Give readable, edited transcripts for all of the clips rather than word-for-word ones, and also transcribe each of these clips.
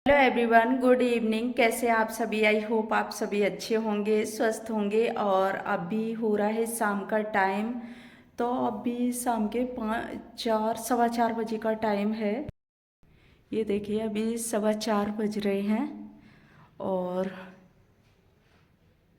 Hello everyone, good evening. कैसे आप सभी? आई होप आप सभी अच्छे होंगे, स्वस्थ होंगे। और अभी हो रहा है शाम का टाइम। तो अभी शाम के 4 सवा 4 बजे का टाइम है। ये देखिए, अभी 4:15 बज रहे हैं। और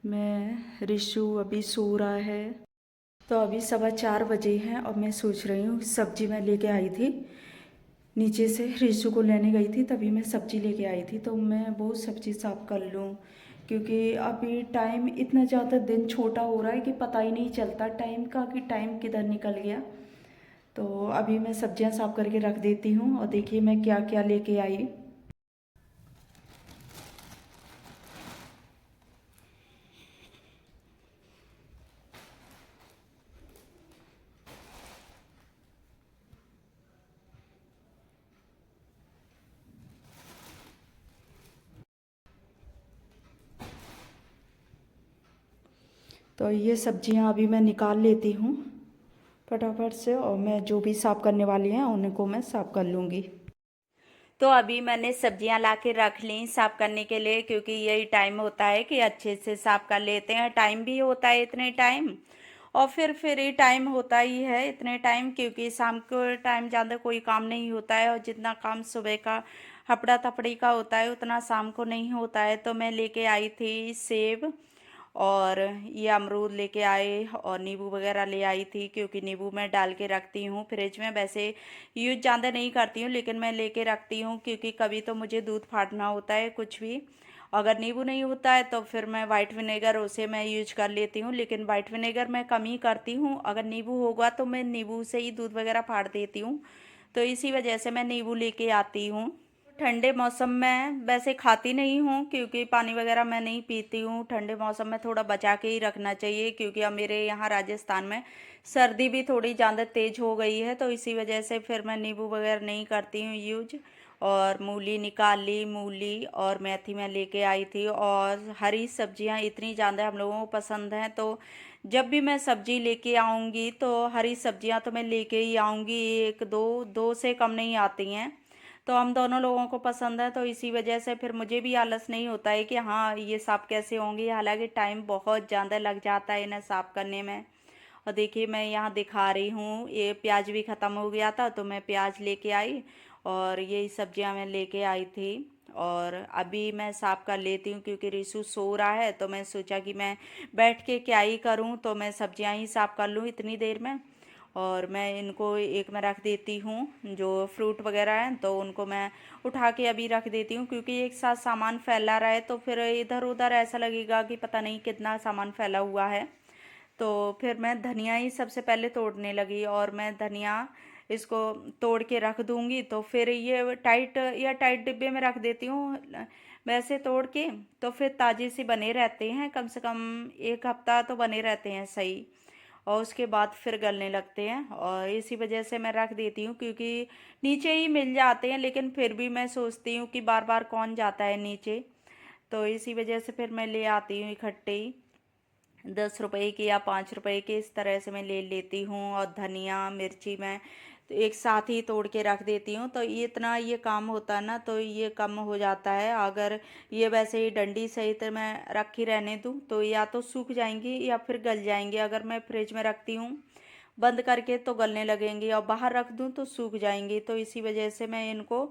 मैं रिशु अभी सो रहा है। तो अभी 4:15 बजे हैं और मैं सोच रही हूँ, सब्जी मैं लेके आई थी नीचे से, रिशु को लेने गई थी, तभी मैं सब्जी लेके आई थी। तो मैं वो सब्जी साफ कर लूँ, क्योंकि अभी टाइम इतना ज़्यादा, दिन छोटा हो रहा है कि पता ही नहीं चलता टाइम का कि टाइम किधर निकल गया। तो अभी मैं सब्जियां साफ करके रख देती हूँ। और देखिए मैं क्या क्या लेके आई। तो ये सब्जियां अभी मैं निकाल लेती हूँ फटाफट से, और मैं जो भी साफ करने वाली हैं उनको मैं साफ कर लूँगी। तो अभी मैंने सब्जियां ला के रख ली साफ करने के लिए, क्योंकि यही टाइम होता है कि अच्छे से साफ कर लेते हैं। टाइम भी होता है इतने टाइम, और फिर फ्री टाइम होता ही है इतने टाइम, क्योंकि शाम को टाइम ज़्यादा कोई काम नहीं होता है। और जितना काम सुबह का हपड़ा थपड़ी का होता है उतना शाम को नहीं होता है। तो मैं लेके आई थी सेब, और ये अमरूद लेके आए, और नींबू वगैरह ले आई थी, क्योंकि नींबू मैं डाल के रखती हूँ फ्रिज में। वैसे यूज ज़्यादा नहीं करती हूँ, लेकिन मैं लेके रखती हूँ, क्योंकि कभी तो मुझे दूध फाड़ना होता है कुछ भी। अगर नींबू नहीं होता है तो फिर मैं वाइट विनेगर, उसे मैं यूज कर लेती हूँ। लेकिन वाइट विनेगर मैं कम ही करती हूँ। अगर नींबू होगा तो मैं नींबू से ही दूध वगैरह फाड़ देती हूँ। तो इसी वजह से मैं नींबू लेके आती हूँ। ठंडे मौसम में वैसे खाती नहीं हूँ, क्योंकि पानी वगैरह मैं नहीं पीती हूँ। ठंडे मौसम में थोड़ा बचा के ही रखना चाहिए, क्योंकि अब मेरे यहाँ राजस्थान में सर्दी भी थोड़ी ज़्यादा तेज़ हो गई है। तो इसी वजह से फिर मैं नींबू वगैरह नहीं करती हूँ यूज। और मूली निकाल ली, मूली और मेथी मैं लेके आई थी। और हरी सब्जियाँ इतनी ज़्यादा हम लोगों को पसंद हैं, तो जब भी मैं सब्जी लेके आऊँगी तो हरी सब्जियाँ तो मैं लेके ही आऊँगी। एक दो, दो से कम नहीं आती हैं। तो हम दोनों लोगों को पसंद है, तो इसी वजह से फिर मुझे भी आलस नहीं होता है कि हाँ ये साफ़ कैसे होंगी। हालांकि टाइम बहुत ज़्यादा लग जाता है इन्हें साफ़ करने में। और देखिए मैं यहाँ दिखा रही हूँ, ये प्याज भी ख़त्म हो गया था तो मैं प्याज लेके आई, और यही सब्जियाँ मैं लेके आई थी। और अभी मैं साफ़ कर लेती हूँ, क्योंकि रिशु सो रहा है। तो मैं सोचा कि मैं बैठ के क्या ही करूँ, तो मैं सब्जियाँ ही साफ़ कर लूँ इतनी देर में। और मैं इनको एक में रख देती हूँ, जो फ्रूट वगैरह हैं तो उनको मैं उठा के अभी रख देती हूँ, क्योंकि एक साथ सामान फैला रहा है तो फिर इधर उधर ऐसा लगेगा कि पता नहीं कितना सामान फैला हुआ है। तो फिर मैं धनिया ही सबसे पहले तोड़ने लगी, और मैं धनिया इसको तोड़ के रख दूंगी। तो फिर ये टाइट या टाइट डिब्बे में रख देती हूँ वैसे तोड़ के। तो फिर ताज़े से बने रहते हैं, कम से कम एक हफ्ता तो बने रहते हैं सही। और उसके बाद फिर गलने लगते हैं, और इसी वजह से मैं रख देती हूँ, क्योंकि नीचे ही मिल जाते हैं। लेकिन फिर भी मैं सोचती हूँ कि बार बार कौन जाता है नीचे। तो इसी वजह से फिर मैं ले आती हूँ इकट्ठे ही, 10 रुपए के या 5 रुपए के, इस तरह से मैं ले लेती हूँ। और धनिया मिर्ची मैं तो एक साथ ही तोड़ के रख देती हूँ। तो ये इतना ये काम होता है ना, तो ये कम हो जाता है। अगर ये वैसे ही डंडी सहित मैं रखी रहने दूँ तो या तो सूख जाएंगी या फिर गल जाएंगी। अगर मैं फ्रिज में रखती हूँ बंद करके तो गलने लगेंगी, और बाहर रख दूँ तो सूख जाएंगी। तो इसी वजह से मैं इनको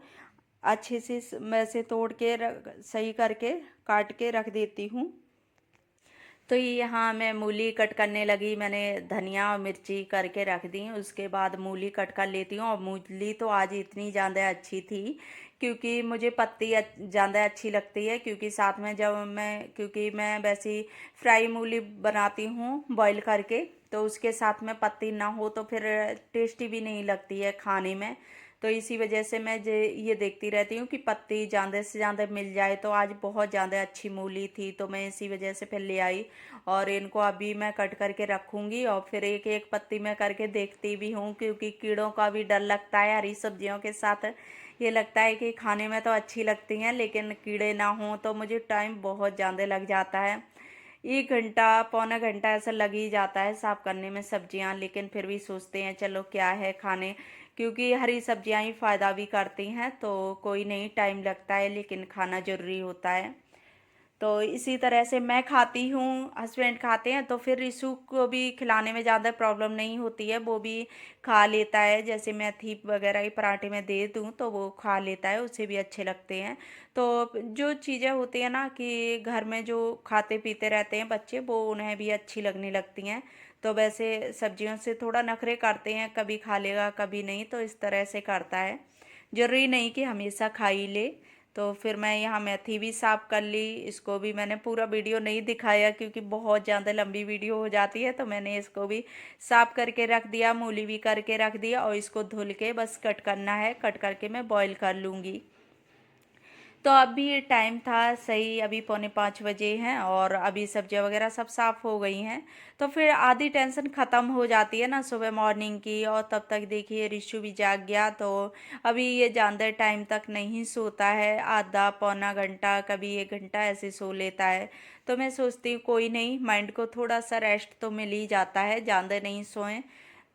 अच्छे से वैसे तोड़ के सही करके काट के रख देती हूँ। तो ये यहाँ मैं मूली कट करने लगी। मैंने धनिया और मिर्ची करके रख दी, उसके बाद मूली कट कर लेती हूँ। और मूली तो आज इतनी ज़्यादा अच्छी थी, क्योंकि मुझे पत्ती ज़्यादा अच्छी लगती है। क्योंकि साथ में जब क्योंकि मैं वैसी फ्राई मूली बनाती हूँ बॉईल करके, तो उसके साथ में पत्ती ना हो तो फिर टेस्टी भी नहीं लगती है खाने में। तो इसी वजह से मैं ये देखती रहती हूँ कि पत्ती ज़्यादा से ज़्यादा मिल जाए। तो आज बहुत ज़्यादा अच्छी मूली थी, तो मैं इसी वजह से फिर ले आई। और इनको अभी मैं कट करके रखूँगी, और फिर एक एक पत्ती में करके देखती भी हूँ, क्योंकि कीड़ों का भी डर लगता है हरी सब्जियों के साथ। ये लगता है कि खाने में तो अच्छी लगती हैं, लेकिन कीड़े ना हों तो मुझे टाइम बहुत ज़्यादा लग जाता है। 1 घंटा पौना घंटा ऐसा लग ही जाता है साफ़ करने में सब्जियां। लेकिन फिर भी सोचते हैं चलो क्या है खाने, क्योंकि हरी सब्जियां ही फ़ायदा भी करती हैं। तो कोई नहीं, टाइम लगता है लेकिन खाना ज़रूरी होता है। तो इसी तरह से मैं खाती हूँ, हस्बैंड खाते हैं, तो फिर रिशु को भी खिलाने में ज़्यादा प्रॉब्लम नहीं होती है, वो भी खा लेता है। जैसे मेथी वगैरह के पराठे में दे दूँ तो वो खा लेता है, उसे भी अच्छे लगते हैं। तो जो चीज़ें होती हैं ना कि घर में जो खाते पीते रहते हैं बच्चे, वो उन्हें भी अच्छी लगने लगती हैं। तो वैसे सब्जियों से थोड़ा नखरे करते हैं, कभी खा लेगा कभी नहीं, तो इस तरह से करता है। ज़रूरी नहीं कि हमेशा खा ही ले। तो फिर मैं यहाँ मेथी भी साफ़ कर ली। इसको भी मैंने पूरा वीडियो नहीं दिखाया क्योंकि बहुत ज़्यादा लंबी वीडियो हो जाती है, तो मैंने इसको भी साफ़ करके रख दिया, मूली भी करके रख दिया, और इसको धुल के बस कट करना है। कट करके मैं बॉईल कर लूँगी। तो अभी ये टाइम था सही, अभी 4:45 बजे हैं और अभी सब्जियां वगैरह सब साफ़ हो गई हैं। तो फिर आधी टेंशन ख़त्म हो जाती है ना सुबह मॉर्निंग की। और तब तक देखिए रिशु भी जाग गया, तो अभी ये ज़्यादा टाइम तक नहीं सोता है, आधा पौना घंटा कभी 1 घंटा ऐसे सो लेता है। तो मैं सोचती हूँ कोई नहीं, माइंड को थोड़ा सा रेस्ट तो मिल ही जाता है, ज़्यादा नहीं सोएं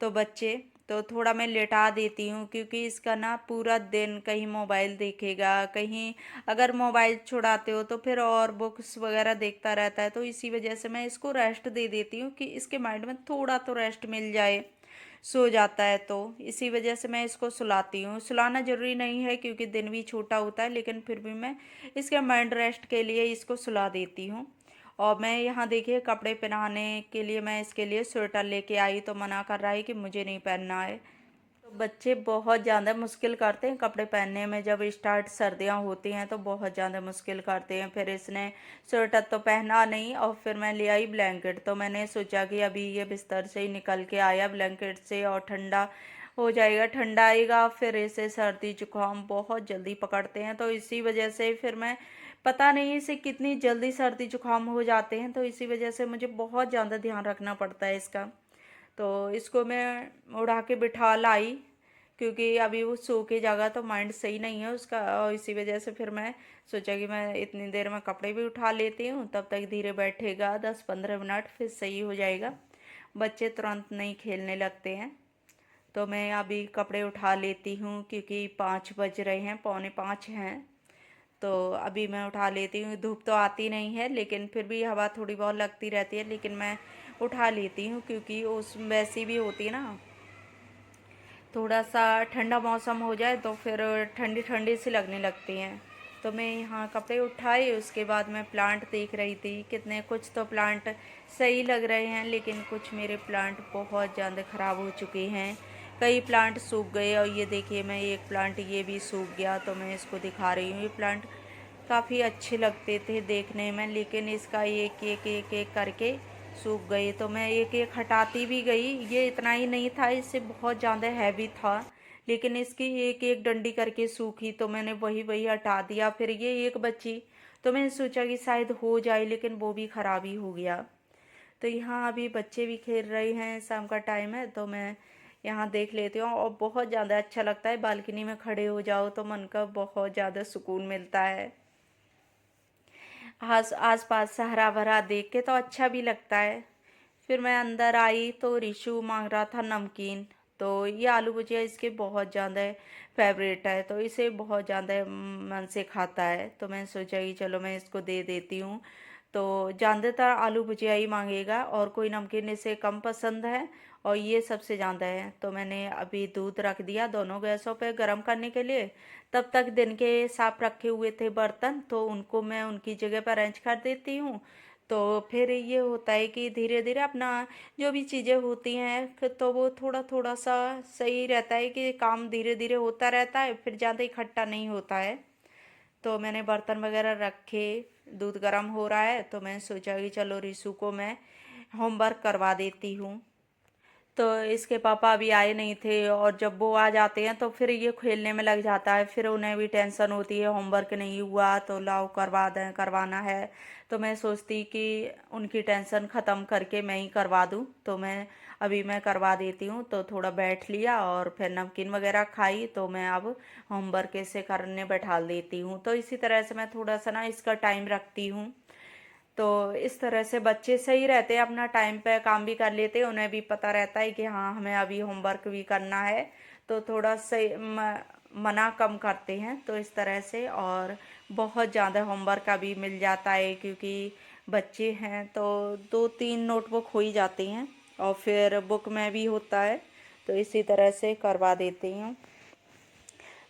तो बच्चे। तो थोड़ा मैं लेटा देती हूँ क्योंकि इसका ना पूरा दिन कहीं मोबाइल देखेगा, कहीं अगर मोबाइल छुड़ाते हो तो फिर और बुक्स वगैरह देखता रहता है। तो इसी वजह से मैं इसको रेस्ट दे देती हूँ कि इसके माइंड में थोड़ा तो रेस्ट मिल जाए, सो जाता है। तो इसी वजह से मैं इसको सुलाती हूँ। सुलाना ज़रूरी नहीं है क्योंकि दिन भी छोटा होता है, लेकिन फिर भी मैं इसके माइंड रेस्ट के लिए इसको सुला देती हूँ। और मैं यहाँ देखिए कपड़े पहनाने के लिए मैं इसके लिए स्वेटर लेके आई, तो मना कर रहा है कि मुझे नहीं पहनना है। तो बच्चे बहुत ज़्यादा मुश्किल करते हैं कपड़े पहनने में। जब स्टार्ट सर्दियाँ होती हैं तो बहुत ज़्यादा मुश्किल करते हैं। फिर इसने स्वेटर तो पहना नहीं, और फिर मैं ले आई ब्लैंकेट। तो मैंने सोचा कि अभी ये बिस्तर से ही निकल के आया ब्लैंकेट से और ठंडा हो जाएगा, ठंडा आएगा, फिर इसे सर्दी जुकाम बहुत जल्दी पकड़ते हैं। तो इसी वजह से फिर मैं, पता नहीं इसे कितनी जल्दी सर्दी जुकाम हो जाते हैं, तो इसी वजह से मुझे बहुत ज़्यादा ध्यान रखना पड़ता है इसका। तो इसको मैं उड़ा के बिठा लाई क्योंकि अभी वो सो के जागा तो माइंड सही नहीं है उसका, और इसी वजह से फिर मैं सोचा कि मैं इतनी देर में कपड़े भी उठा लेती हूँ, तब तक धीरे बैठेगा 10-15 मिनट, फिर सही हो जाएगा। बच्चे तुरंत नहीं खेलने लगते हैं। तो मैं अभी कपड़े उठा लेती हूँ क्योंकि 5 बज रहे हैं, 4:45 हैं। तो अभी मैं उठा लेती हूँ। धूप तो आती नहीं है लेकिन फिर भी हवा थोड़ी बहुत लगती रहती है, लेकिन मैं उठा लेती हूँ क्योंकि उस वैसी भी होती है ना, थोड़ा सा ठंडा मौसम हो जाए तो फिर ठंडी ठंडी सी लगने लगती हैं। तो मैं यहाँ कपड़े उठाए, उसके बाद मैं प्लांट देख रही थी। कितने कुछ तो प्लांट सही लग रहे हैं लेकिन कुछ मेरे प्लांट बहुत ज़्यादा ख़राब हो चुके हैं। कई प्लांट सूख गए, और ये देखिए मैं एक प्लांट ये भी सूख गया, तो मैं इसको दिखा रही हूँ। ये प्लांट काफ़ी अच्छे लगते थे देखने में, लेकिन इसका एक एक एक एक करके सूख गई। तो मैं एक एक हटाती भी गई। ये इतना ही नहीं था, इससे बहुत ज़्यादा हैवी था, लेकिन इसकी एक एक डंडी करके सूखी, तो मैंने वही वही हटा दिया। फिर ये एक बची, तो मैंने सोचा कि शायद हो जाए, लेकिन वो भी ख़राब ही हो गया। तो यहाँ अभी बच्चे भी खेल रहे हैं, शाम का टाइम है, तो मैं यहाँ देख लेती हूँ। और बहुत ज़्यादा अच्छा लगता है, बालकनी में खड़े हो जाओ तो मन का बहुत ज़्यादा सुकून मिलता है। आस पास से हरा भरा देख के तो अच्छा भी लगता है। फिर मैं अंदर आई तो रिशु मांग रहा था नमकीन। तो ये आलू भुजिया इसके बहुत ज़्यादा फेवरेट है, तो इसे बहुत ज़्यादा मन से खाता है। तो मैं सोचा कि चलो मैं इसको दे देती हूँ। तो ज़्यादातर आलू भुजिया ही मांगेगा, और कोई नमकीन इसे कम पसंद है, और ये सबसे ज़्यादा है। तो मैंने अभी दूध रख दिया दोनों गैसों पे गर्म करने के लिए। तब तक दिन के साफ रखे हुए थे बर्तन, तो उनको मैं उनकी जगह पर अरेंज कर देती हूँ। तो फिर ये होता है कि धीरे धीरे अपना जो भी चीज़ें होती हैं तो वो थोड़ा थोड़ा सा सही रहता है कि काम धीरे धीरे होता रहता है, फिर ज़्यादा इकट्ठा नहीं होता है। तो मैंने बर्तन वगैरह रखे, दूध गर्म हो रहा है, तो मैं सोचा कि चलो रिशु को मैं होमवर्क करवा देती हूँ। तो इसके पापा अभी आए नहीं थे, और जब वो आ जाते हैं तो फिर ये खेलने में लग जाता है। फिर उन्हें भी टेंशन होती है, होमवर्क नहीं हुआ तो लाओ करवा दें, करवाना है। तो मैं सोचती कि उनकी टेंशन ख़त्म करके मैं ही करवा दूँ, तो मैं करवा देती हूँ। तो थोड़ा बैठ लिया और फिर नमकीन वगैरह खाई, तो मैं अब होमवर्क इसे करने बैठा देती हूँ। तो इसी तरह से मैं थोड़ा सा ना इसका टाइम रखती हूँ। तो इस तरह से बच्चे सही रहते हैं, अपना टाइम पे काम भी कर लेते हैं, उन्हें भी पता रहता है कि हाँ हमें अभी होमवर्क भी करना है। तो थोड़ा सा मना कम करते हैं, तो इस तरह से। और बहुत ज़्यादा होमवर्क अभी मिल जाता है क्योंकि बच्चे हैं, तो 2-3 नोटबुक हो ही जाती हैं और फिर बुक में भी होता है, तो इसी तरह से करवा देती हूँ।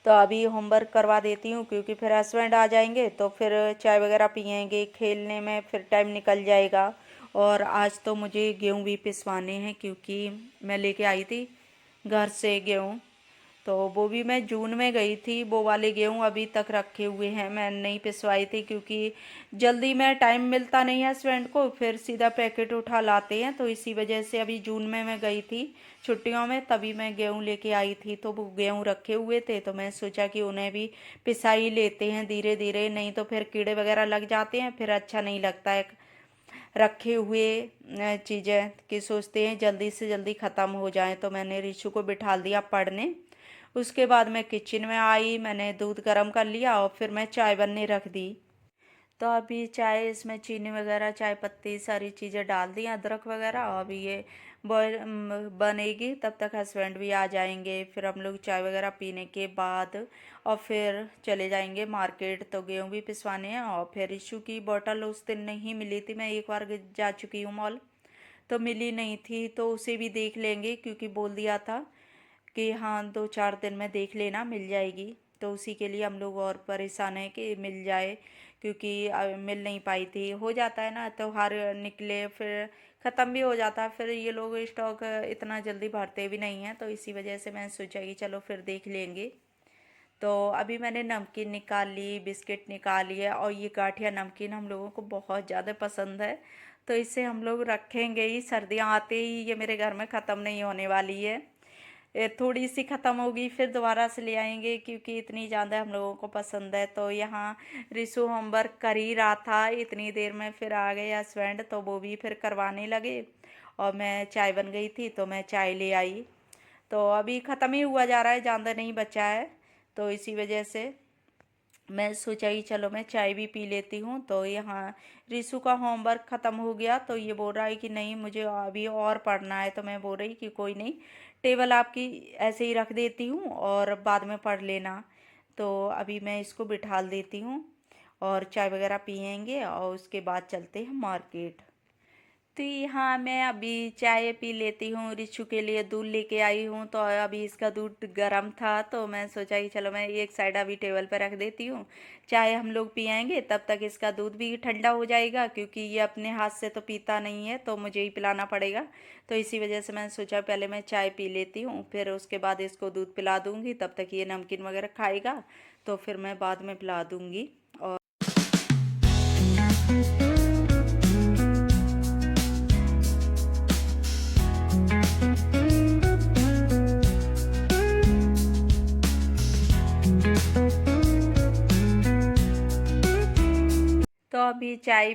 तो अभी होमवर्क करवा देती हूँ क्योंकि फिर हस्बैंड आ जाएंगे तो फिर चाय वगैरह पियेंगे, खेलने में फिर टाइम निकल जाएगा। और आज तो मुझे गेहूँ भी पिसवाने हैं क्योंकि मैं लेके आई थी घर से गेहूँ, तो वो भी मैं जून में गई थी। वो वाले गेहूँ अभी तक रखे हुए हैं, मैं नहीं पिसवाई थी क्योंकि जल्दी में टाइम मिलता नहीं है हस्बैंड को, फिर सीधा पैकेट उठा लाते हैं, तो इसी वजह से अभी जून में मैं गई थी छुट्टियों में, तभी मैं गेहूँ लेके आई थी। तो वो गेहूँ रखे हुए थे, तो मैं सोचा कि उन्हें भी पिसा ही लेते हैं धीरे धीरे, नहीं तो फिर कीड़े वगैरह लग जाते हैं, फिर अच्छा नहीं लगता है रखे हुए चीज़ें, कि सोचते हैं जल्दी से जल्दी ख़त्म हो जाए। तो मैंने रिशु को बिठा दिया पढ़ने। उसके बाद मैं किचन में आई, मैंने दूध गर्म कर लिया और फिर मैं चाय बनने रख दी। तो अभी चाय, इसमें चीनी वगैरह, चाय पत्ती, सारी चीज़ें डाल दी, अदरक वगैरह। अभी ये बॉयल बनेगी, तब तक हस्बैंड भी आ जाएंगे, फिर हम लोग चाय वगैरह पीने के बाद और फिर चले जाएंगे मार्केट। तो गेहूँ भी पिसवाने हैं और फिर इशू की बोतल उस दिन नहीं मिली थी, मैं एक बार जा चुकी हूँ मॉल, तो मिली नहीं थी, तो उसे भी देख लेंगे क्योंकि बोल दिया था कि हाँ 2-4 दिन में देख लेना, मिल जाएगी। तो उसी के लिए हम लोग और परेशान हैं कि मिल जाए, क्योंकि मिल नहीं पाई थी। हो जाता है ना, त्योहार निकले फिर ख़त्म भी हो जाता है, फिर ये लोग स्टॉक इतना जल्दी भरते भी नहीं हैं, तो इसी वजह से मैं सोचा कि चलो फिर देख लेंगे। तो अभी मैंने नमकीन निकाल ली, बिस्किट निकाल लिया, और ये गाठिया नमकीन हम लोगों को बहुत ज़्यादा पसंद है, तो इसे हम लोग रखेंगे ही। सर्दियाँ आते ही ये मेरे घर में ख़त्म नहीं होने वाली है, थोड़ी सी ख़त्म होगी फिर दोबारा से ले आएंगे क्योंकि इतनी ज़्यादा हम लोगों को पसंद है। तो यहाँ रिशु होमवर्क कर ही रहा था, इतनी देर में फिर आ गए हस्बैंड, तो वो भी फिर करवाने लगे और मैं चाय बन गई थी तो मैं चाय ले आई। तो अभी ख़त्म ही हुआ जा रहा है, ज़्यादा नहीं बचा है, तो इसी वजह से मैं सोचा ही चलो मैं चाय भी पी लेती हूँ। तो यहाँ रिशु का होमवर्क ख़त्म हो गया, तो ये बोल रहा है कि नहीं मुझे अभी और पढ़ना है, तो मैं बोल रही कि कोई नहीं, टेबल आपकी ऐसे ही रख देती हूँ और बाद में पढ़ लेना। तो अभी मैं इसको बिठा देती हूँ और चाय वगैरह पियेंगे और उसके बाद चलते हैं मार्केट। तो यहाँ मैं अभी चाय पी लेती हूँ, रिशु के लिए दूध लेके आई हूँ, तो अभी इसका दूध गर्म था, तो मैं सोचा कि चलो मैं एक साइड अभी टेबल पर रख देती हूँ, चाय हम लोग पियेंगे तब तक इसका दूध भी ठंडा हो जाएगा, क्योंकि ये अपने हाथ से तो पीता नहीं है, तो मुझे ही पिलाना पड़ेगा। तो इसी वजह से मैंने सोचा पहले मैं चाय पी लेती हूँ, फिर उसके बाद इसको दूध पिला दूँगी, तब तक ये नमकीन वगैरह खाएगा, तो फिर मैं बाद में पिला दूँगी। और तो अभी चाय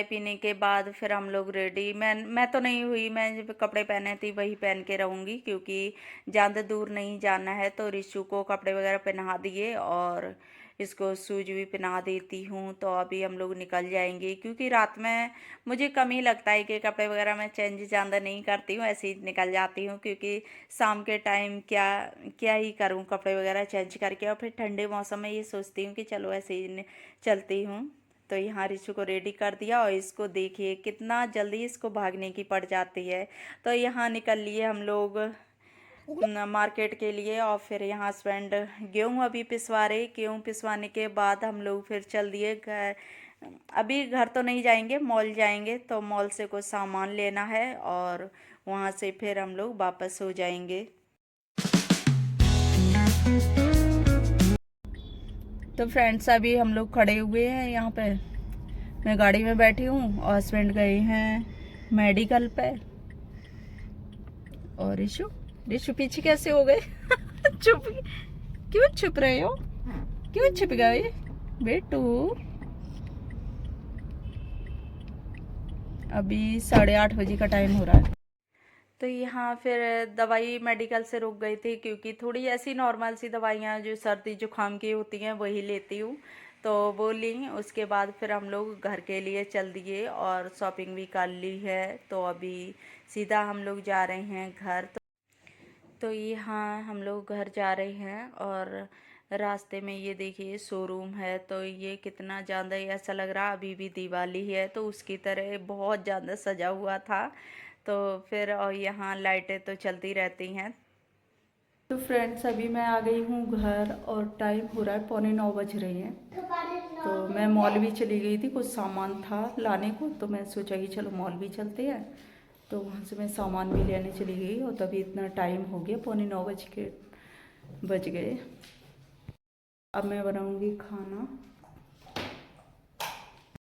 पीने के बाद फिर हम लोग रेडी, मैं तो नहीं हुई, मैं जब कपड़े पहने थी वही पहन के रहूँगी क्योंकि ज़्यादा दूर नहीं जाना है। तो रिशु को कपड़े वगैरह पहना दिए और इसको शूज भी पहना देती हूँ। तो अभी हम लोग निकल जाएंगे क्योंकि रात में मुझे कम ही लगता है कि कपड़े वगैरह मैं चेंज ज़्यादा नहीं करती हूँ, ऐसे ही निकल जाती हूँ क्योंकि शाम के टाइम क्या क्या ही करूँ कपड़े वगैरह चेंज करके, और फिर ठंडे मौसम में ये सोचती हूँ कि चलो ऐसे ही चलती हूँ। तो यहाँ रिशु को रेडी कर दिया और इसको देखिए कितना जल्दी इसको भागने की पड़ जाती है। तो यहाँ निकल लिए हम लोग मार्केट के लिए, और फिर यहाँ हस्बैंड गेहूँ अभी पिसवा रहे, गेहूँ पिसवाने के बाद हम लोग फिर चल दिए घर। अभी घर तो नहीं जाएंगे, मॉल जाएंगे, तो मॉल से कुछ सामान लेना है और वहाँ से फिर हम लोग वापस हो जाएंगे। तो फ्रेंड्स अभी हम लोग खड़े हुए हैं यहाँ पे, मैं गाड़ी में बैठी हूँ और हस्बैंड गए हैं मेडिकल पे। और रिशु रिशु पीछे कैसे हो गए चुप, क्यों छुप रहे हो, क्यों छुप गए बेटू। अभी 8:30 बजे का टाइम हो रहा है। तो यहाँ फिर दवाई मेडिकल से रुक गई थी क्योंकि थोड़ी ऐसी नॉर्मल सी दवाइयाँ जो सर्दी जुकाम की होती हैं वही लेती हूँ, तो वो ली। उसके बाद फिर हम लोग घर के लिए चल दिए और शॉपिंग भी कर ली है, तो अभी सीधा हम लोग जा रहे हैं घर। तो यहाँ हम लोग घर जा रहे हैं और रास्ते में ये देखिए शोरूम है। तो ये कितना ज़्यादा ऐसा लग रहा अभी भी दिवाली है तो उसकी तरह बहुत ज़्यादा सजा हुआ था। तो फिर और यहाँ लाइटें तो चलती रहती हैं। तो फ्रेंड्स अभी मैं आ गई हूँ घर और टाइम हो रहा है 8:45 बज रहे हैं। तो मैं मॉल भी चली गई थी, कुछ सामान था लाने को, तो मैं सोचा कि चलो मॉल भी चलते हैं। तो वहाँ से मैं सामान भी लेने चली गई और तभी इतना टाइम हो गया, 8:45 बज गए। अब मैं बनाऊँगी खाना।